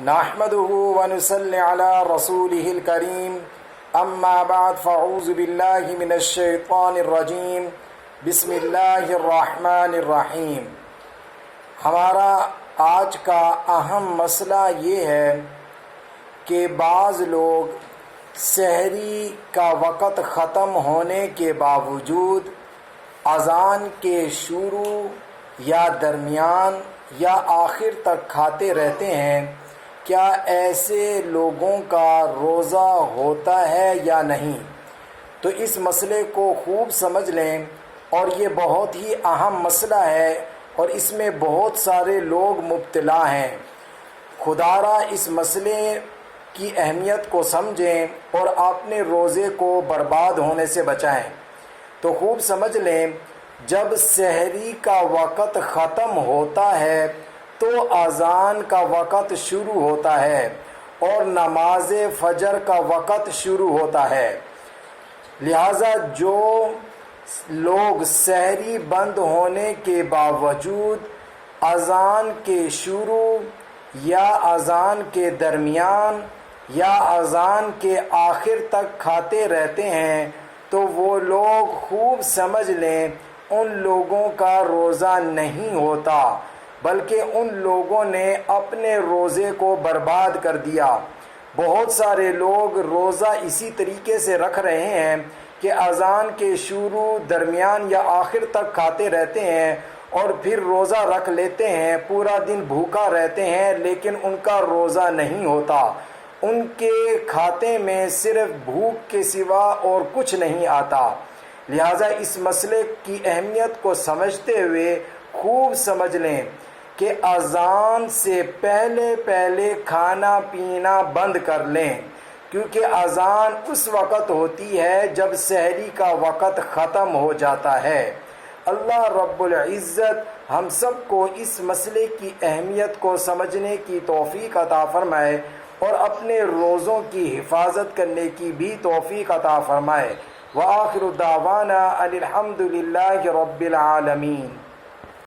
نحمده ونصلي على رسوله الكريم اما بعد فاعوذ بالله من الشیطان الرجیم بسم اللہ الرحمن الرحیم۔ ہمارا آج کا اہم مسئلہ یہ ہے کہ بعض لوگ سحری کا وقت ختم ہونے کے باوجود اذان کے شروع یا درمیان یا آخر تک کھاتے رہتے ہیں۔ کیا ایسے لوگوں کا روزہ ہوتا ہے یا نہیں؟ تو اس مسئلے کو خوب سمجھ لیں، اور یہ بہت ہی اہم مسئلہ ہے اور اس میں بہت سارے لوگ مبتلا ہیں۔ خدارا اس مسئلے کی اہمیت کو سمجھیں اور اپنے روزے کو برباد ہونے سے بچائیں۔ تو خوب سمجھ لیں، جب سحری کا وقت ختم ہوتا ہے تو اذان کا وقت شروع ہوتا ہے اور نماز فجر کا وقت شروع ہوتا ہے۔ لہذا جو لوگ سحری بند ہونے کے باوجود اذان کے شروع یا اذان کے درمیان یا اذان کے آخر تک کھاتے رہتے ہیں تو وہ لوگ خوب سمجھ لیں ان لوگوں کا روزہ نہیں ہوتا، بلکہ ان لوگوں نے اپنے روزے کو برباد کر دیا۔ بہت سارے لوگ روزہ اسی طریقے سے رکھ رہے ہیں کہ اذان کے شروع، درمیان یا آخر تک کھاتے رہتے ہیں اور پھر روزہ رکھ لیتے ہیں، پورا دن بھوکا رہتے ہیں، لیکن ان کا روزہ نہیں ہوتا۔ ان کے کھاتے میں صرف بھوک کے سوا اور کچھ نہیں آتا۔ لہذا اس مسئلے کی اہمیت کو سمجھتے ہوئے خوب سمجھ لیں کہ اذان سے پہلے کھانا پینا بند کر لیں، کیونکہ اذان اس وقت ہوتی ہے جب سحری کا وقت ختم ہو جاتا ہے۔ اللہ رب العزت ہم سب کو اس مسئلے کی اہمیت کو سمجھنے کی توفیق عطا فرمائے اور اپنے روزوں کی حفاظت کرنے کی بھی توفیق عطا فرمائے۔ وآخر دعوانا ان الحمد للہ رب العالمین۔